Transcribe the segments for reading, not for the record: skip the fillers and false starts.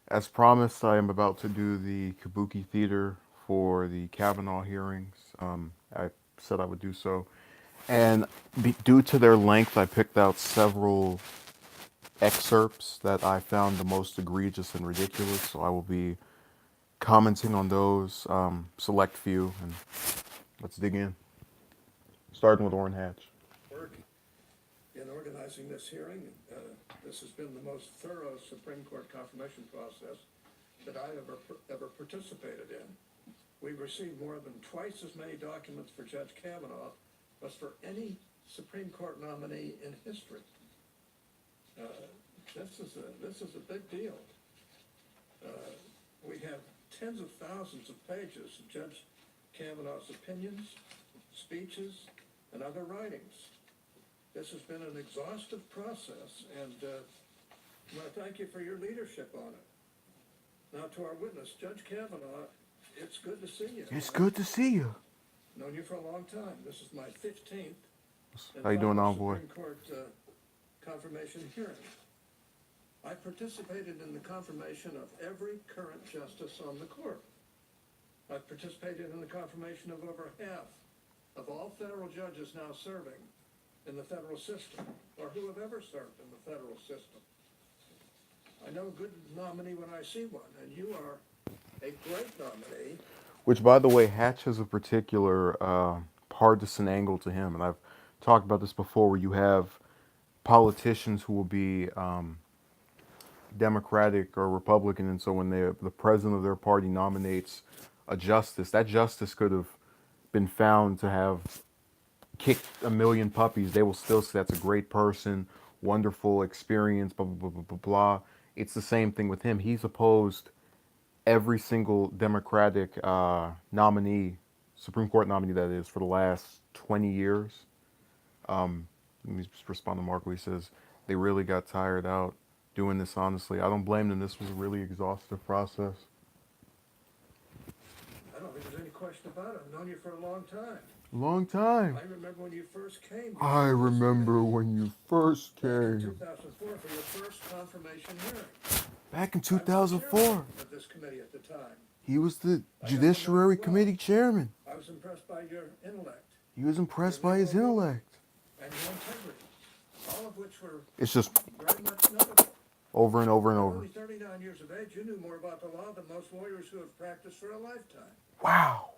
As promised, I am about to do the Kabuki theater for the Kavanaugh hearings. I said I would do so. And due to their length, I picked out several excerpts that I found the most egregious and ridiculous. So I will be commenting on those select few, and let's dig in. Starting with Orrin Hatch. Work in organizing this hearing. This has been the most thorough Supreme Court confirmation process that I ever participated in. We've received more than twice as many documents for Judge Kavanaugh as for any Supreme Court nominee in history. This is a big deal. We have tens of thousands of pages of Judge Kavanaugh's opinions, speeches, and other writings. This has been an exhaustive process, and I want to thank you for your leadership on it. Now, to our witness, Judge Kavanaugh, it's good to see you. It's good to see you. Known you for a long time. This is my 15th and How you doing, final Envoy? Supreme Court confirmation hearing. I participated in the confirmation of every current justice on the court. I've participated in the confirmation of over half of all federal judges now serving in the federal system, or who have ever served in the federal system. I know a good nominee when I see one, and you are a great nominee. Which, by the way, Hatch has a particular partisan angle to him, and I've talked about this before, where you have politicians who will be Democratic or Republican, and so when the president of their party nominates a justice, that justice could have been found to have kicked a million puppies. They will still say that's a great person, wonderful experience, blah blah blah blah blah. Blah. It's the same thing with him. He's opposed every single Democratic nominee, Supreme Court nominee that is, for the last 20 years. Let me just respond to Mark. He says they really got tired out doing this. Honestly, I don't blame them. This was a really exhaustive process. I don't think there's any question about it. I've known you for a long time. Long time. I remember when you first came. I remember when you first Back in came. 2004 for your first confirmation hearing. Back in I was the 2004. chairman of this committee at the time. He was the I got to know you Judiciary well. Committee chairman. I was impressed by your intellect He was impressed by his intellect. and your integrity, all of which were It's just very much notable. over and over and At over. only 39 years of age, you knew more about the law than most lawyers who have practiced for a lifetime. Wow.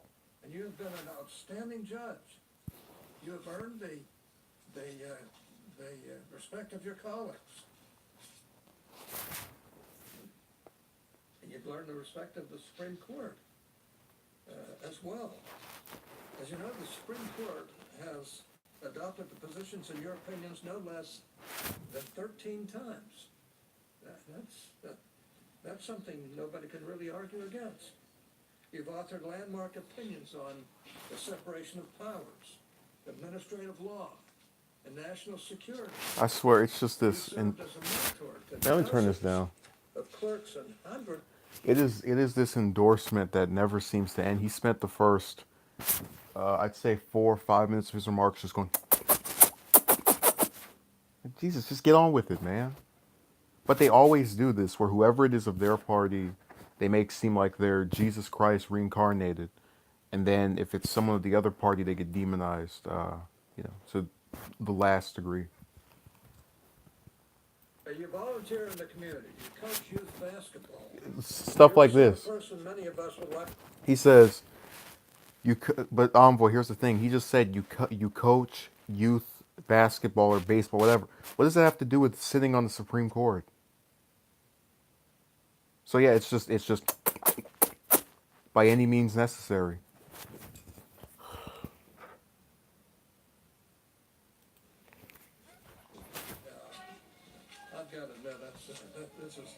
And you have been an outstanding judge. You have earned the respect of your colleagues. And you've learned the respect of the Supreme Court as well. As you know, the Supreme Court has adopted the positions in your opinions no less than 13 times. That's something nobody can really argue against. You've authored landmark opinions on the separation of powers, administrative law, and national security. I swear, it's just You this. And served as a mentor to let me turn this dozens down. of clerks and hundreds. It is this endorsement that never seems to end. He spent the first, I'd say 4 or 5 minutes of his remarks just going, Jesus, just get on with it, man. But they always do this, where whoever it is of their party, they make seem like they're Jesus Christ reincarnated, and then if it's someone of the other party, they get demonized, to the last degree. You volunteer in the community. You coach youth basketball. Stuff You're like the sort this. of person many of us would like. He says, but Envoy, here's the thing. He just said you coach youth basketball or baseball, whatever. What does that have to do with sitting on the Supreme Court? So yeah, it's just by any means necessary. I've got to admit, this is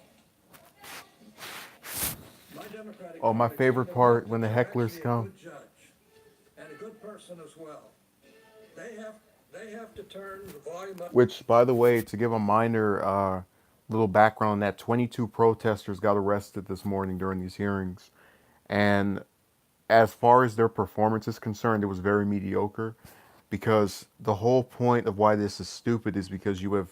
my Democratic. Oh, my colleagues favorite point out part that when the you're hecklers actually a come. good judge and a good person as well. They have to turn the volume up. Which, by the way, to give a minor little background on that, 22 protesters got arrested this morning during these hearings. And as far as their performance is concerned, it was very mediocre, because the whole point of why this is stupid is because you have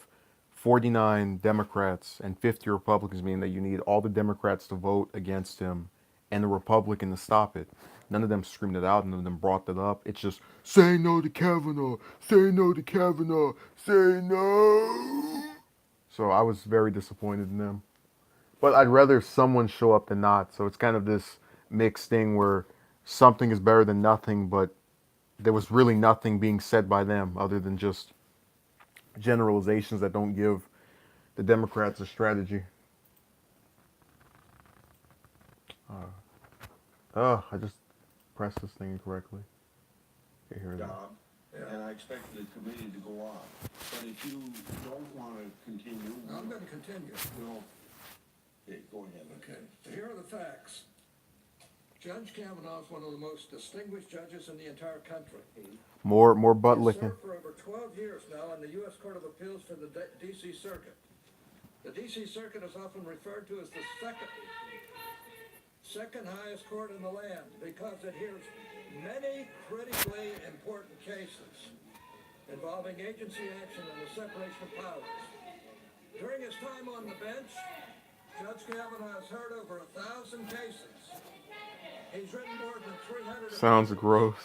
49 Democrats and 50 Republicans, meaning that you need all the Democrats to vote against him and the Republican to stop it. None of them screamed it out, none of them brought that up. It's just, say no to Kavanaugh, say no to Kavanaugh, say no. So I was very disappointed in them. But I'd rather someone show up than not. So it's kind of this mixed thing where something is better than nothing, but there was really nothing being said by them other than just generalizations that don't give the Democrats a strategy. Oh, I just pressed this thing incorrectly. Okay, here it is. Job, and I expect the committee to go on. But if you don't want to continue, I'm going to continue. well, okay, go ahead. Okay, so here are the facts. Judge Kavanaugh is one of the most distinguished judges in the entire country. More butt He's licking. served for over 12 years now in the U.S. Court of Appeals for the D.C. Circuit. The D.C. Circuit is often referred to as the second highest court in the land because it hears many critically important cases involving agency action and the separation of powers. During his time on the bench, Judge Kavanaugh has heard over 1,000 cases. He's written more than 300. Sounds gross.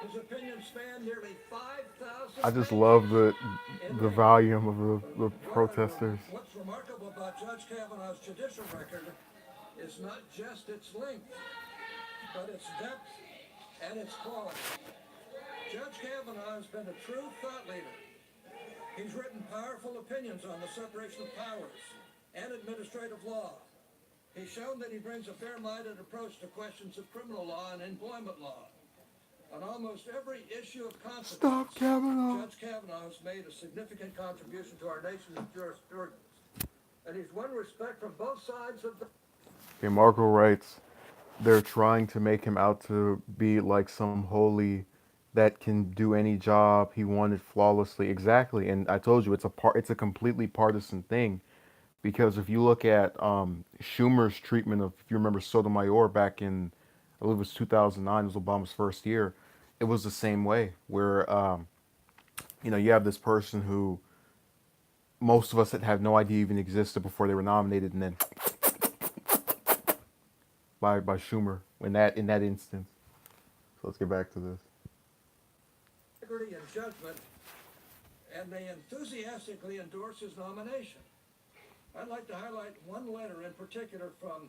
His opinions span nearly 5,000. I just love the volume of the protesters. What's remarkable about Judge Kavanaugh's judicial record is not just its length, but its depth and its quality. Judge Kavanaugh has been a true thought leader. He's written powerful opinions on the separation of powers and administrative law. He's shown that he brings a fair-minded approach to questions of criminal law and employment law. On almost every issue of consequence, Stop Kavanaugh. Judge Kavanaugh has made a significant contribution to our nation's jurisprudence. And he's won respect from both sides of the... Okay, Marco writes, they're trying to make him out to be like some holy that can do any job he wanted flawlessly. Exactly, and I told you it's a completely partisan thing, because if you look at Schumer's treatment of, if you remember, Sotomayor back in, I believe it was 2009, it was Obama's first year, it was the same way where you have this person who most of us that have no idea even existed before they were nominated, and then by Schumer in that instance. So let's get back to this. integrity and judgment, and they enthusiastically endorse his nomination. I'd like to highlight one letter in particular from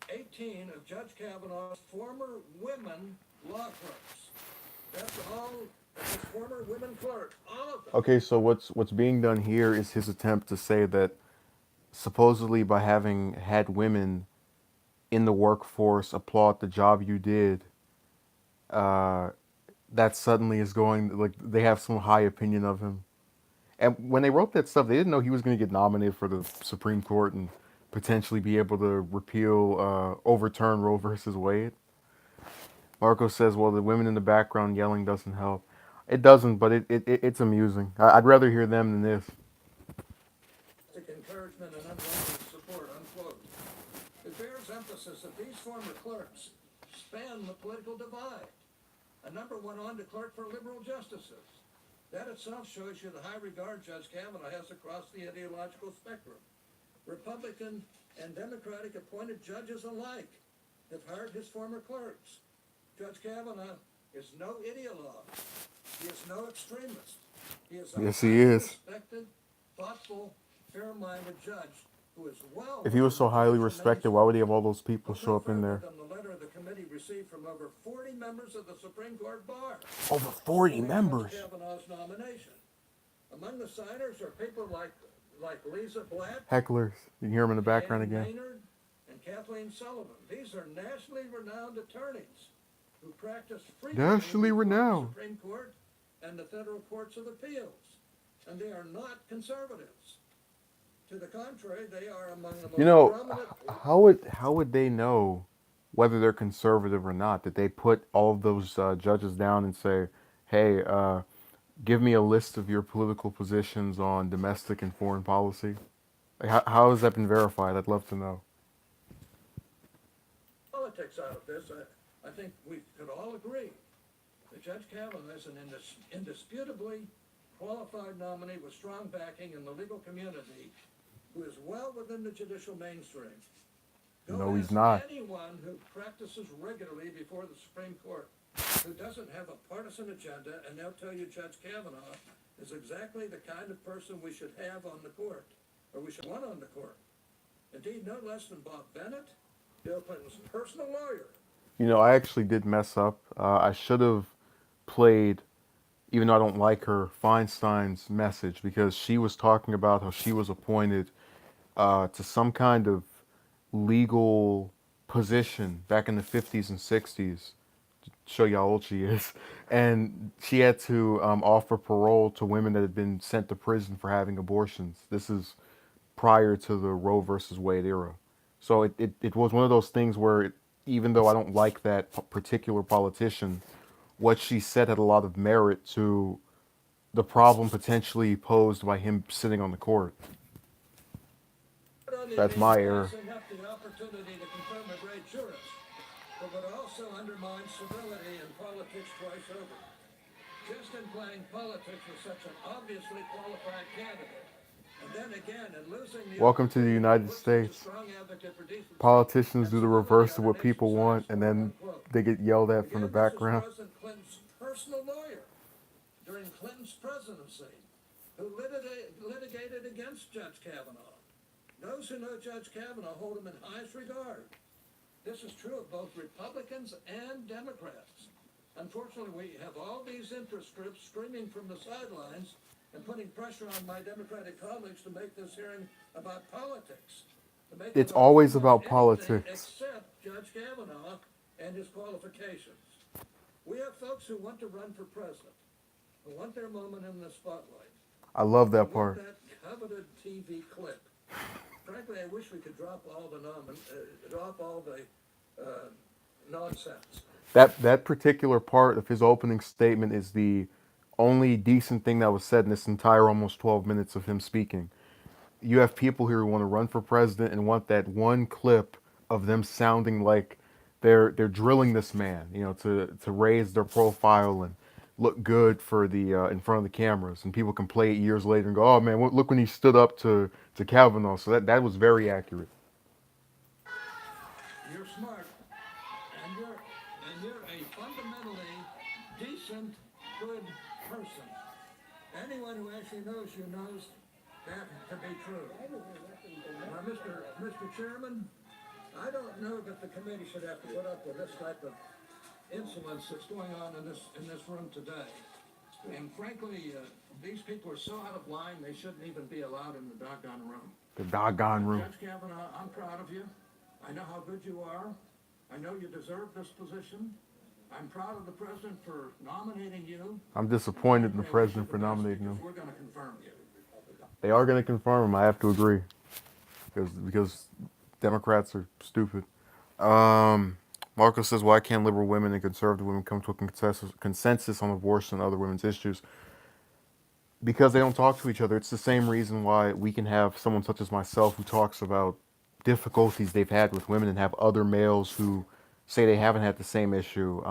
18 of Judge Kavanaugh's former women law clerks. That's all his former women clerks, all of them. Okay, so what's being done here is his attempt to say that supposedly by having had women in the workforce applaud the job you did, that suddenly is going, like, they have some high opinion of him. And when they wrote that stuff, they didn't know he was going to get nominated for the Supreme Court and potentially be able to overturn Roe versus Wade. Marco says, well, the women in the background yelling doesn't help. It doesn't, but it's amusing. I'd rather hear them than this. Encouragement and unwavering support, unquote. It bears emphasis that these former clerks span the political divide. A number went on to clerk for liberal justices. That itself shows you the high regard Judge Kavanaugh has across the ideological spectrum. Republican and Democratic appointed judges alike have hired his former clerks. Judge Kavanaugh is no ideologue. He is no extremist. He is a Yes, he is. respected, thoughtful, fair-minded judge who is well... If he was so highly respected, why would he have all those people show up in there? The letter the committee received from over 40 members of the Supreme Court bar. Over 40 members. Judge Kavanaugh's nomination. Among the signers are people like Lisa Blatt, Hecklers. You can hear them in the background Ann again. Maynard, and Kathleen Sullivan. These are nationally renowned attorneys who practice frequently Nationally before the renowned. Supreme Court and the federal courts of appeals. And they are not conservatives. To the contrary, they are among the most prominent... How would they know whether they're conservative or not? Did they put all of those judges down and say, hey, give me a list of your political positions on domestic and foreign policy? Like, how has that been verified? I'd love to know. Politics out of this, I think we could all agree that Judge Kavanaugh is an indisputably qualified nominee with strong backing in the legal community who is well within the judicial mainstream. Go No, he's ask not. anyone who practices regularly before the Supreme Court who doesn't have a partisan agenda, and they'll tell you Judge Kavanaugh is exactly the kind of person we should have on the court, or we should want on the court. Indeed, no less than Bob Bennett, Bill Clinton's personal lawyer. You know, I actually did mess up. I should have played, even though I don't like her, Feinstein's message, because she was talking about how she was appointed to some kind of legal position back in the 50s and 60s. Show you how old she is. And she had to offer parole to women that had been sent to prison for having abortions. This is prior to the Roe versus Wade era. So it was one of those things where, even though I don't like that particular politician, what she said had a lot of merit to the problem potentially posed by him sitting on the court. That's my error. Passing up the opportunity to confirm a great jurist, but would also undermine civility in politics twice over. Just in playing politics with such an obviously qualified candidate, and then again in losing the Welcome to the opportunity United to look such a States. strong advocate for decency Politicians and do the civility reverse of on what our people nation's want, soil, and then unquote. they get yelled at from the Again, this is background. President Clinton's personal lawyer during Clinton's presidency, who litigated against Judge Kavanaugh. Those who know Judge Kavanaugh hold him in highest regard. This is true of both Republicans and Democrats. Unfortunately, we have all these interest groups screaming from the sidelines and putting pressure on my Democratic colleagues to make this hearing about politics. To make It's it always almost about anything politics. except Judge Kavanaugh and his qualifications. We have folks who want to run for president, who want their moment in the spotlight. I love Who that want part. that coveted TV clip. Frankly, I wish we could drop all the nonsense. That particular part of his opening statement is the only decent thing that was said in this entire almost 12 minutes of him speaking. You have people here who want to run for president and want that one clip of them sounding like they're drilling this man, you know, to raise their profile and look good for the in front of the cameras, and people can play it years later and go, "Oh man, look when he stood up to Kavanaugh." So that was very accurate. You're smart, and you're a fundamentally decent, good person. Anyone who actually knows you knows that to be true. Now, Mr. Chairman, I don't know that the committee should have to put up with this type of insolence that's going on in this room today. And frankly, these people are so out of line, they shouldn't even be allowed in the doggone room. The doggone room. Judge Kavanaugh, I'm proud of you. I know how good you are. I know you deserve this position. I'm proud of the president for nominating you. I'm disappointed in the And I wish you president the for best nominating because him. we're going to confirm you. They are going to confirm him. I have to agree, because Democrats are stupid. Marco says, "Why can't liberal women and conservative women come to a consensus on abortion and other women's issues?" Because they don't talk to each other. It's the same reason why we can have someone such as myself who talks about difficulties they've had with women, and have other males who say they haven't had the same issue,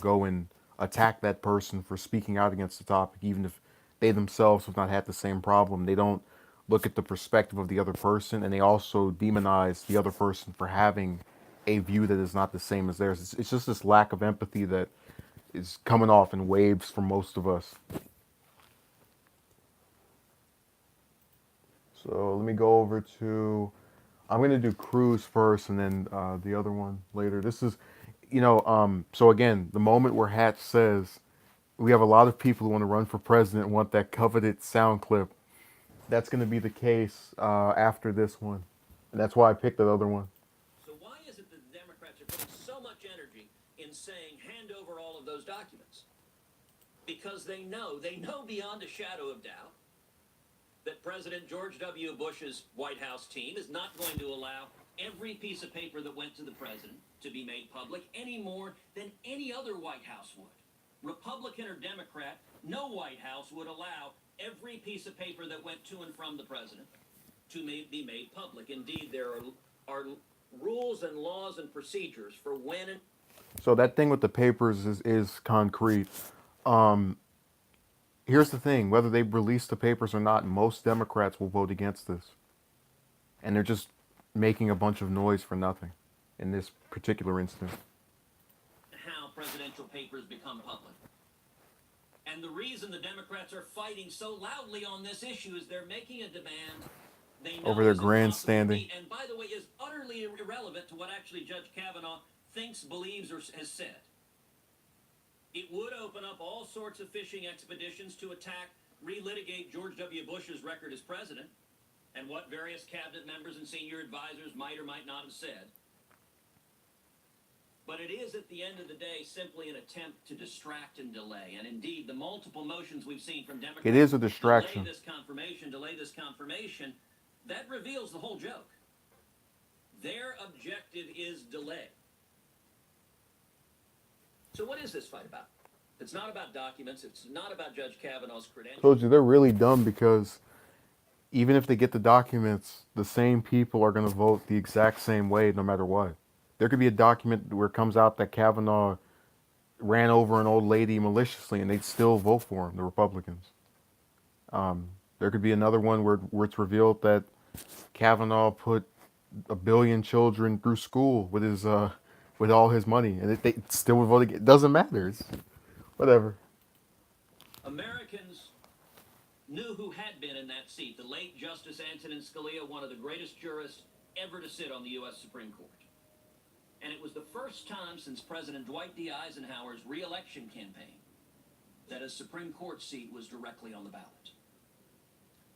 go and attack that person for speaking out against the topic, even if they themselves have not had the same problem. They don't look at the perspective of the other person, and they also demonize the other person for having a view that is not the same as theirs. It's just this lack of empathy that is coming off in waves for most of us. So let me go over to, I'm going to do Cruz first and then the other one later. This is, so again, the moment where Hatch says, we have a lot of people who want to run for president and want that coveted sound clip. That's going to be the case after this one. And that's why I picked that other one. So why is it that the Democrats are putting so much energy in saying hand over all of those documents? Because they know beyond a shadow of doubt that President George W. Bush's White House team is not going to allow every piece of paper that went to the president to be made public any more than any other White House would. Republican or Democrat, no White House would allow every piece of paper that went to and from the president to be made public. Indeed, there are rules and laws and procedures for when and... So that thing with the papers is concrete. here's the thing: whether they release the papers or not, most Democrats will vote against this, and they're just making a bunch of noise for nothing in this particular instance. How presidential papers become public. And the reason the Democrats are fighting so loudly on this issue is they're making a demand they know Over their is impossible to grandstanding. meet, and by the way, is utterly irrelevant to what actually Judge Kavanaugh thinks, believes, or has said. It would open up all sorts of fishing expeditions to attack, relitigate George W. Bush's record as president, and what various cabinet members and senior advisors might or might not have said. But it is, at the end of the day, simply an attempt to distract and delay. And indeed, the multiple motions we've seen from Democrats, It is a distraction. delay this confirmation, that reveals the whole joke. Their objective is delay. So what is this fight about? It's not about documents. It's not about Judge Kavanaugh's credentials. Told you they're really dumb because even if they get the documents, the same people are going to vote the exact same way no matter what. There could be a document where it comes out that Kavanaugh ran over an old lady maliciously, and they'd still vote for him, the Republicans. There could be another one where it's revealed that Kavanaugh put 1 billion children through school with his with all his money, and they still would vote again. It doesn't matter. It's whatever. Americans knew who had been in that seat, the late Justice Antonin Scalia, one of the greatest jurists ever to sit on the U.S. Supreme Court. And it was the first time since President Dwight D. Eisenhower's re-election campaign that a Supreme Court seat was directly on the ballot.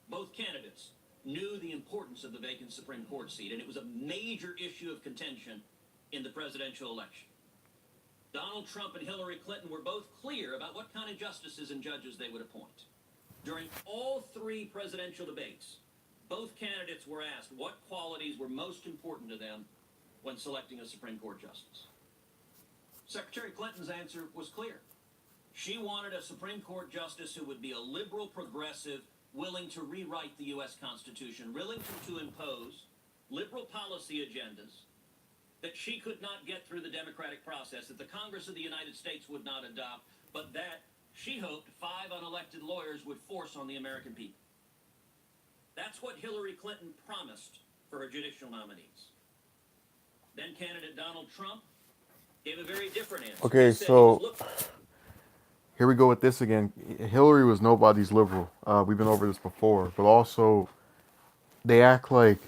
Both candidates knew the importance of the vacant Supreme Court seat, and it was a major issue of contention in the presidential election. Donald Trump and Hillary Clinton were both clear about what kind of justices and judges they would appoint. During all three presidential debates, both candidates were asked what qualities were most important to them when selecting a Supreme Court justice. Secretary Clinton's answer was clear. She wanted a Supreme Court justice who would be a liberal progressive, willing to rewrite the U.S. Constitution, willing to impose liberal policy agendas that she could not get through the democratic process, that the Congress of the United States would not adopt, but that she hoped 5 unelected lawyers would force on the American people. That's what Hillary Clinton promised for her judicial nominees. Then candidate Donald Trump gave a very different answer. Okay, He said so he was here we go with this again. Hillary was nobody's liberal. We've been over this before, but also they act like,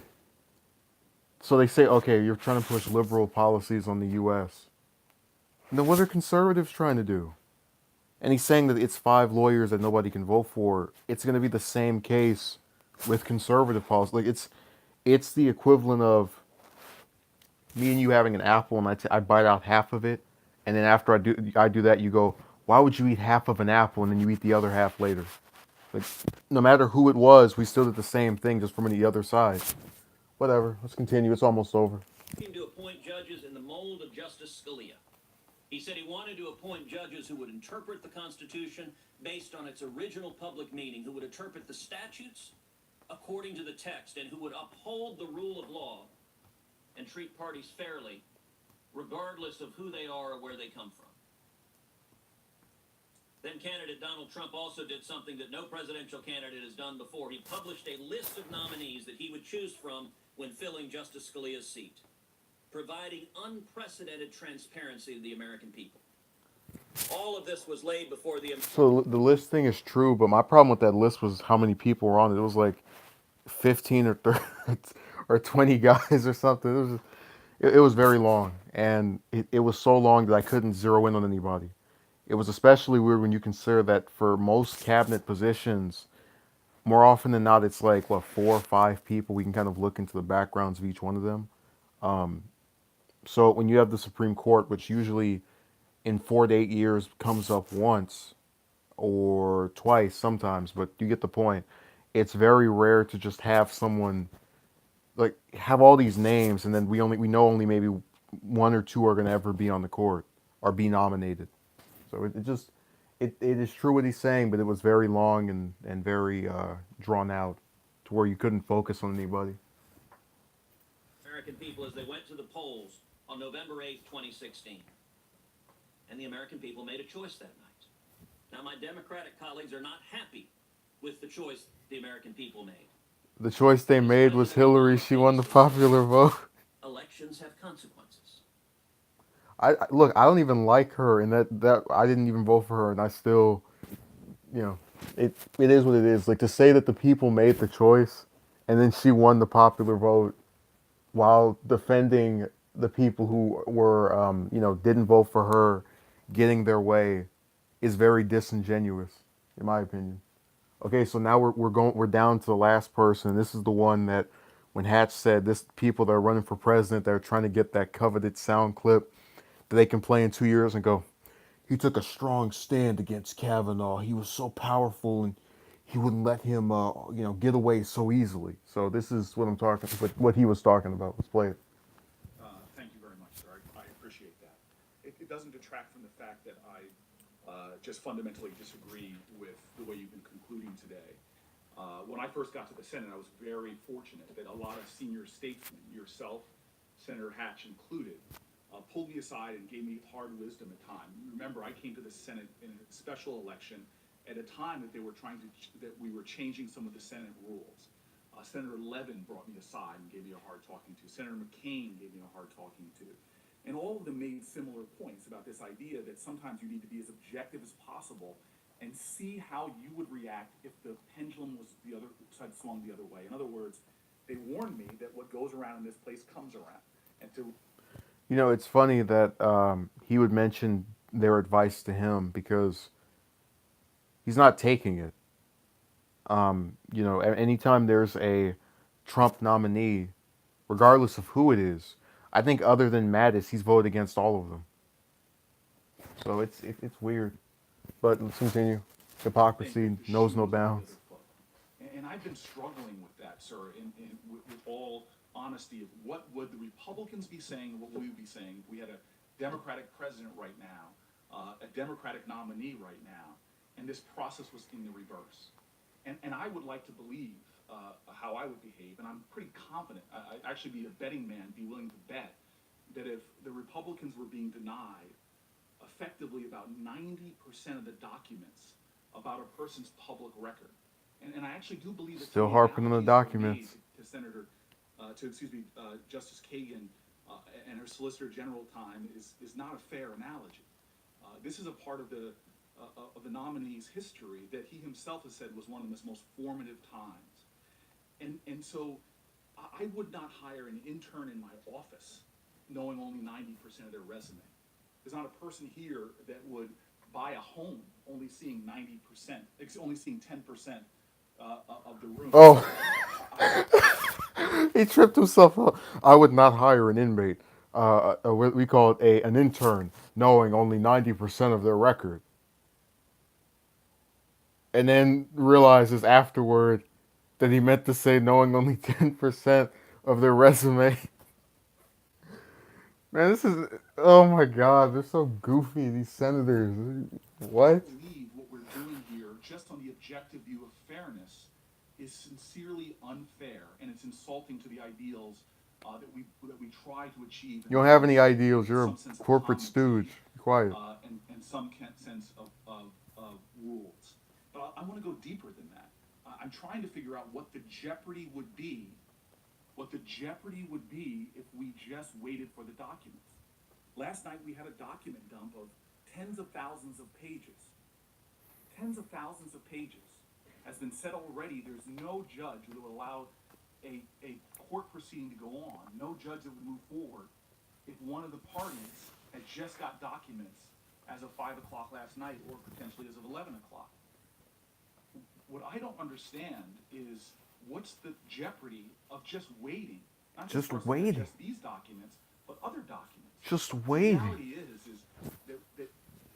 so they say, okay, you're trying to push liberal policies on the U.S. And then what are conservatives trying to do? And he's saying that it's 5 lawyers that nobody can vote for. It's going to be the same case with conservative policy. Like it's the equivalent of me and you having an apple, and I bite out half of it, and then after I do that, you go, why would you eat half of an apple and then you eat the other half later? Like, no matter who it was, we still did the same thing, just from the other side. Whatever. Let's continue. It's almost over. looking to appoint judges in the mold of Justice Scalia. He said he wanted to appoint judges who would interpret the Constitution based on its original public meaning, who would interpret the statutes according to the text, and who would uphold the rule of law and treat parties fairly, regardless of who they are or where they come from. Then candidate Donald Trump also did something that no presidential candidate has done before. He published a list of nominees that he would choose from when filling Justice Scalia's seat, providing unprecedented transparency to the American people. All of this was laid before the... So the list thing is true, but my problem with that list was how many people were on it. It was like 15 or 30 or 20 guys or something. It was very long, and it was so long that I couldn't zero in on anybody. It was especially weird when you consider that for most cabinet positions, more often than not, it's like, 4 or 5 people. We can kind of look into the backgrounds of each one of them. So when you have the Supreme Court, which usually in 4 to 8 years comes up once or twice sometimes, but you get the point. It's very rare to just have someone, like, have all these names, and then we know only maybe 1 or 2 are going to ever be on the court or be nominated. So it is true what he's saying, but it was very long and very drawn out to where you couldn't focus on anybody. American people as they went to the polls on November 8th, 2016. And the American people made a choice that night. Now, my Democratic colleagues are not happy with the choice the American people made. The choice they made was Hillary. She won the popular vote. Elections have consequences. Look, I don't even like her, and that I didn't even vote for her, and I still, you know, it is what it is. Like, to say that the people made the choice, and then she won the popular vote, while defending the people who were, didn't vote for her, getting their way, is very disingenuous, in my opinion. Okay, so now we're down to the last person. This is the one that, when Hatch said this, people that are running for president, they're trying to get that coveted sound clip that they can play in 2 years and go, he took a strong stand against Kavanaugh. He was so powerful, and he wouldn't let him, get away so easily. So this is what I'm talking, what he was talking about. Let's play it. Thank you very much, sir. I appreciate that. It doesn't detract from the fact that I just fundamentally disagree with the way you've been concluding today. When I first got to the Senate, I was very fortunate that a lot of senior statesmen, yourself, Senator Hatch included, pulled me aside and gave me hard wisdom at times. Remember, I came to the Senate in a special election at a time that they were that we were changing some of the Senate rules. Senator Levin brought me aside and gave me a hard talking to. Senator McCain gave me a hard talking to. And all of them made similar points about this idea that sometimes you need to be as objective as possible and see how you would react if the pendulum was the other side, swung the other way. In other words, they warned me that what goes around in this place comes around. And to It's funny that he would mention their advice to him, because he's not taking it. Anytime there's a Trump nominee, regardless of who it is, I think other than Mattis, he's voted against all of them. So it's weird. But let's continue. Hypocrisy knows no bounds. And I've been struggling with that, sir, with all honesty, of what would the Republicans be saying and what would we be saying if we had a Democratic president right now, a Democratic nominee right now, and this process was in the reverse. And I would like to believe how I would behave, and I'm pretty confident. I'd actually be a betting man, be willing to bet that if the Republicans were being denied effectively about 90% of the documents about a person's public record, and I actually do believe that Still harping on the documents. Justice Kagan and her Solicitor General time is not a fair analogy. This is a part of the nominee's history that he himself has said was one of his most formative times. And so I would not hire an intern in my office knowing only 90% of their resume. There's not a person here that would buy a home only seeing 90%, only seeing 10% of the room. Oh, he tripped himself up. I would not hire an inmate. We call it an intern, knowing only 90% of their record. And then realizes afterward that he meant to say knowing only 10% of their resume. Man, oh my God, they're so goofy, these senators. What? I believe what we're doing here, just on the objective view of fairness, is sincerely unfair, and it's insulting to the ideals that we try to achieve. You don't have any ideals. You're a corporate stooge. Be quiet. And some sense of rules. But I want to go deeper than that. I'm trying to figure out what the jeopardy would be. What the jeopardy would be if we just waited for the documents. Last night we had a document dump of tens of thousands of pages. Tens of thousands of pages. Has been said already, there's no judge who will allow a court proceeding to go on. No judge that would move forward if one of the parties had just got documents as of 5 o'clock last night, or potentially as of 11 o'clock. What I don't understand is what's the jeopardy of just waiting? Not Just for us to waiting. digest these documents, but other documents. Just The waiting. reality is that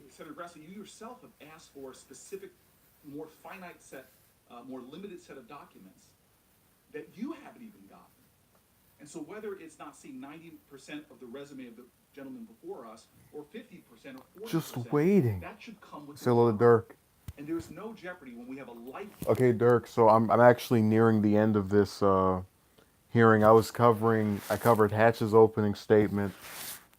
Senator Grassley, you yourself have asked for a specific, more finite set, more limited set of documents that you haven't even gotten. And so whether it's not seeing 90% of the resume of the gentleman before us, or 50% or 40%, Just waiting. that should come with Say hello to the Dirk. And there is no jeopardy when we have a life. Okay, Dirk. So I'm actually nearing the end of this hearing. I covered Hatch's opening statement,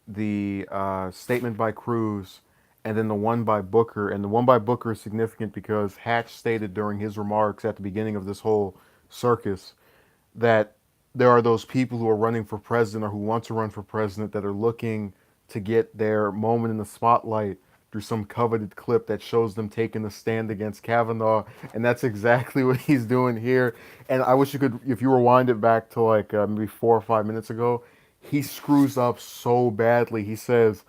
the statement by Cruz, and then the one by Booker. And the one by Booker is significant because Hatch stated during his remarks at the beginning of this whole circus that there are those people who are running for president or who want to run for president that are looking to get their moment in the spotlight through some coveted clip that shows them taking a stand against Kavanaugh, and that's exactly what he's doing here. And I wish you could, if you rewind it back to like maybe 4 or 5 minutes ago, he screws up so badly. He says,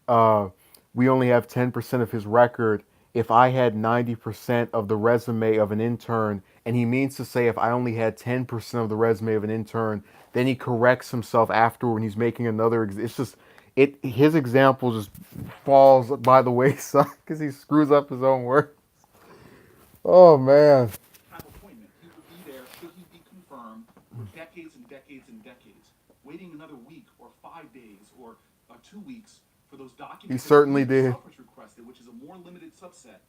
uh, "We only have 10% of his record. If I had 90% of the resume of an intern," and he means to say if I only had 10% of the resume of an intern, then he corrects himself after when he's making another. It's just his example just falls by the wayside because he screws up his own work. Oh man. Time appointment. He will be there should he be confirmed for decades and decades and decades. Waiting another week or 5 days or 2 weeks for those documents. He certainly that the did. suffrage requested, which is a more limited subset,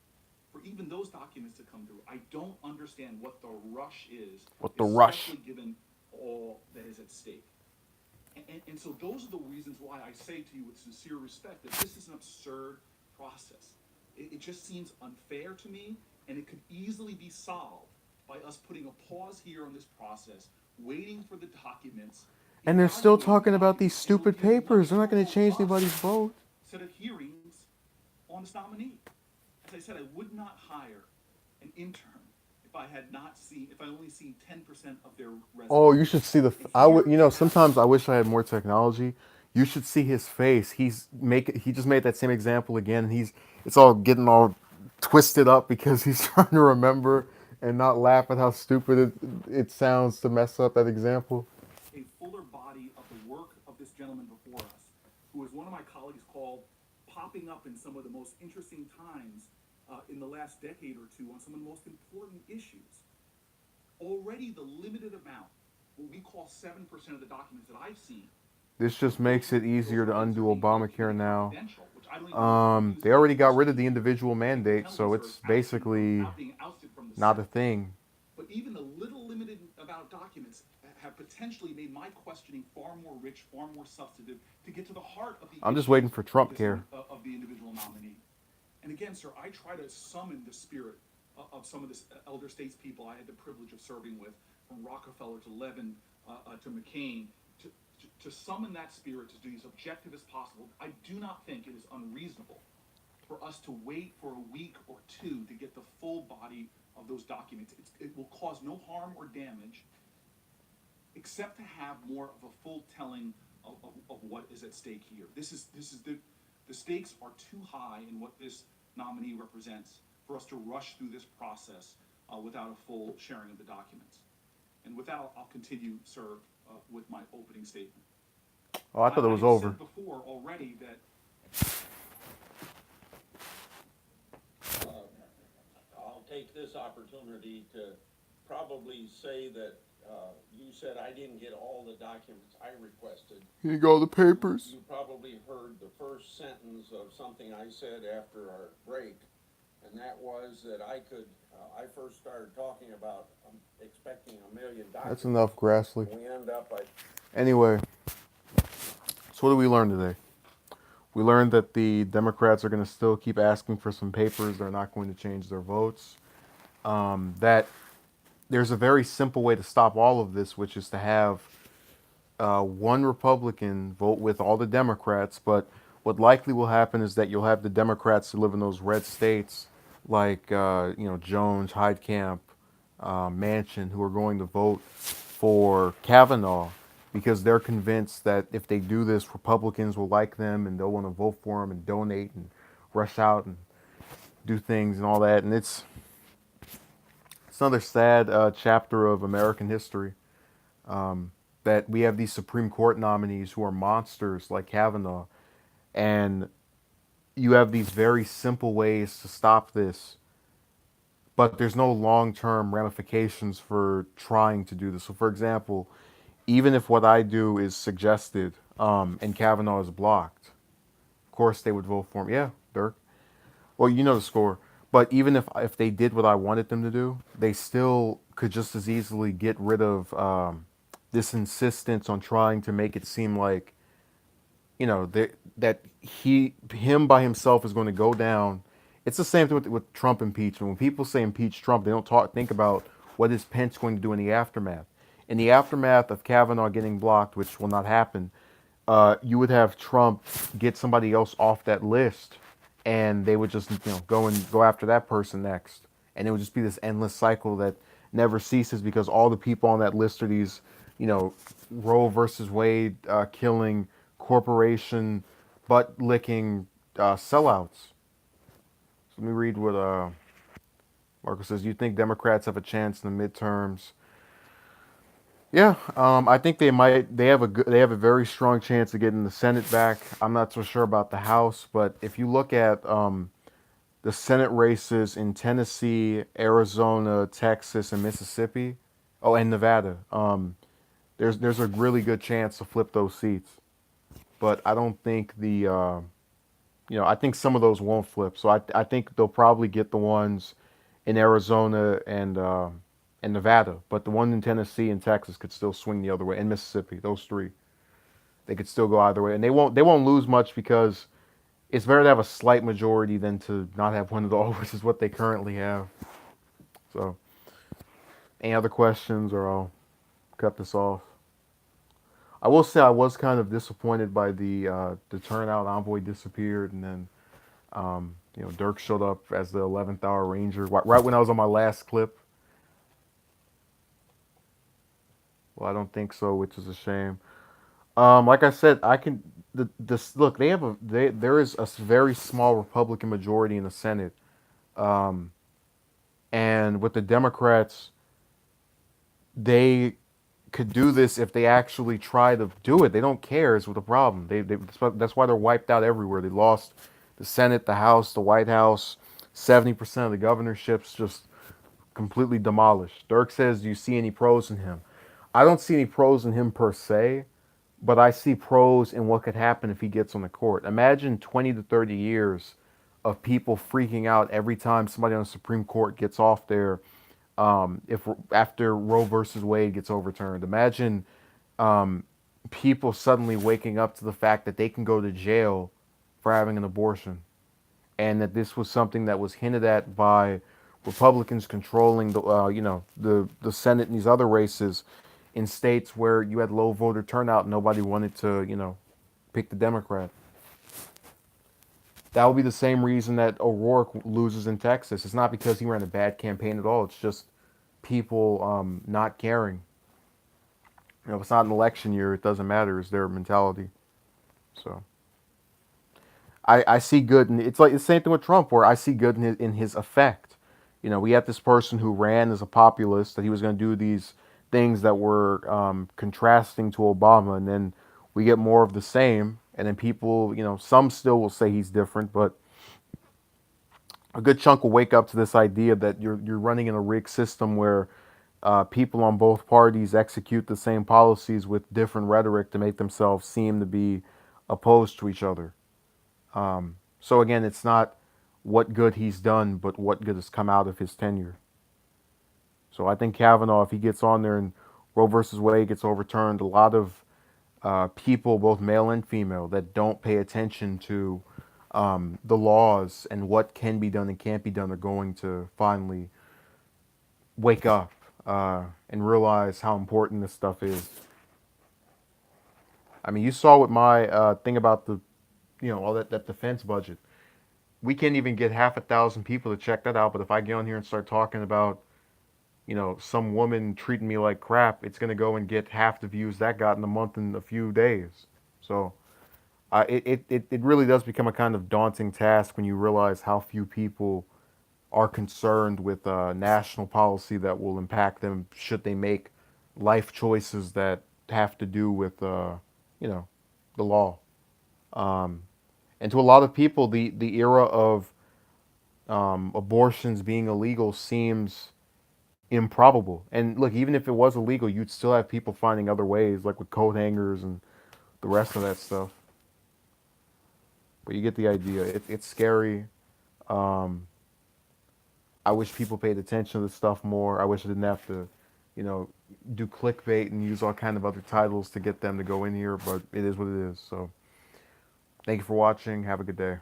for even those documents to come through. I don't understand what the rush is. What the rush? Especially given all that is at stake. And so those are the reasons why I say to you with sincere respect that this is an absurd process. It just seems unfair to me, and it could easily be solved by us putting a pause here on this process, waiting for the documents. And they're still evaluating talking the about these documents, and stupid it'll be a papers. They're not going to much change more anybody's robust vote. set of hearings on this nominee. As I said, I would not hire an intern if I only seen 10% of their resume. Oh, you should see the. I would. You know, sometimes I wish I had more technology. You should see his face. He just made that same example again. It's all getting all twisted up because he's trying to remember and not laugh at how stupid it sounds to mess up that example. A fuller body of the work of this gentleman before us, who, as one of my colleagues called, popping up in some of the most interesting times in the last decade or two on some of the most important issues. Already the limited amount, what we call 7% of the documents that I've seen. This just makes it easier to undo Obamacare now. Which I don't even know They already got rid of the individual mandate, so it's basically being ousted from the not a Senate. thing. But even the little limited amount of documents have potentially made my questioning far more rich, far more substantive to get to the heart of the I'm just issue waiting for Trump of care. of the individual nominee. And again, sir, I try to summon the spirit of some of this elder statespeople I had the privilege of serving with, from Rockefeller to Levin to McCain, to summon that spirit to be as objective as possible. I do not think it is unreasonable for us to wait for a week or two to get the full body of those documents. It will cause no harm or damage, except to have more of a full telling of what is at stake here. The stakes are too high in what this nominee represents for us to rush through this process without a full sharing of the documents. And with that, I'll continue, sir, with my opening statement. Oh, I thought it was have over. said before already that I'll take this opportunity to probably say that you said I didn't get all the documents I requested. You got all the papers. You probably heard the first sentence of something I said after our break, and that was that I first started talking about expecting 1 million documents. That's enough, Grassley. We end up at Anyway, so what did we learn today? We learned that the Democrats are going to still keep asking for some papers. They're not going to change their votes. That there's a very simple way to stop all of this, which is to have one Republican vote with all the Democrats. But what likely will happen is that you'll have the Democrats who live in those red states, like Jones, Heitkamp, Manchin, who are going to vote for Kavanaugh because they're convinced that if they do this, Republicans will like them and they'll want to vote for them and donate and rush out and do things and all that. And it's another sad chapter of American history that we have these Supreme Court nominees who are monsters like Kavanaugh, and you have these very simple ways to stop this, but there's no long-term ramifications for trying to do this. So, for example, even if what I do is suggested and Kavanaugh is blocked, of course they would vote for him. Yeah, Dirk. Well, you know the score. But even if they did what I wanted them to do, they still could just as easily get rid of this insistence on trying to make it seem like that him by himself is going to go down. It's the same thing with Trump impeachment. When people say impeach Trump, they don't think about what is Pence going to do in the aftermath. In the aftermath of Kavanaugh getting blocked, which will not happen, you would have Trump get somebody else off that list, and they would just go after that person next, and it would just be this endless cycle that never ceases because all the people on that list are these, Roe versus Wade killing corporation butt licking sellouts. So let me read what Marcus says. You think Democrats have a chance in the midterms? Yeah, I think they might. They have a very strong chance of getting the Senate back. I'm not so sure about the House, but if you look at the Senate races in Tennessee, Arizona, Texas, and Mississippi, oh, and Nevada, there's a really good chance to flip those seats. But I don't think I think some of those won't flip. So I think they'll probably get the ones in Arizona and Nevada, but the one in Tennessee and Texas could still swing the other way, and Mississippi. Those three, they could still go either way, and they won't lose much because it's better to have a slight majority than to not have one at all, which is what they currently have. So, any other questions, or I'll cut this off. I will say I was kind of disappointed by the turnout. Envoy disappeared, and then Dirk showed up as the 11th hour ranger right when I was on my last clip. Well, I don't think so, which is a shame. Like I said, I can this look. There is a very small Republican majority in the Senate, um, and with the Democrats, they could do this if they actually try to do it. They don't care is what the problem. That's why they're wiped out everywhere. They lost the Senate, the House, the White House. 70% of the governorships just completely demolished. Dirk says, "Do you see any pros in him?" I don't see any pros in him per se, but I see pros in what could happen if he gets on the court. Imagine 20 to 30 years of people freaking out every time somebody on the Supreme Court gets off there. If after Roe versus Wade gets overturned, imagine um, people suddenly waking up to the fact that they can go to jail for having an abortion, and that this was something that was hinted at by Republicans controlling the Senate and these other races in states where you had low voter turnout. Nobody wanted to pick the Democrat. That would be the same reason that O'Rourke loses in Texas. It's not because he ran a bad campaign at all. It's just people not caring. If it's not an election year, it doesn't matter. It's their mentality. So I see good, and it's like the same thing with Trump, where I see good in his effect. We had this person who ran as a populist that he was going to do these things that were contrasting to Obama, and then we get more of the same, and then people, some still will say he's different, but a good chunk will wake up to this idea that you're running in a rigged system where people on both parties execute the same policies with different rhetoric to make themselves seem to be opposed to each other. So again, it's not what good he's done, but what good has come out of his tenure. So I think Kavanaugh, if he gets on there and Roe versus Wade gets overturned, a lot of people, both male and female, that don't pay attention to the laws and what can be done and can't be done are going to finally wake up and realize how important this stuff is. I mean, you saw with my thing about all that defense budget. We can't even get 500,000 people to check that out. But if I get on here and start talking about, some woman treating me like crap, it's gonna go and get half the views that got in a month and a few days. So it really does become a kind of daunting task when you realize how few people are concerned with national policy that will impact them should they make life choices that have to do with the law. Um, and to a lot of people, the era of abortions being illegal seems improbable. And look, even if it was illegal, you'd still have people finding other ways, like with coat hangers and the rest of that stuff. But you get the idea. It's scary. Um, I wish people paid attention to this stuff more. I wish I didn't have to, you know, do clickbait and use all kind of other titles to get them to go in here. But it is what it is. So Thank you for watching. Have a good day.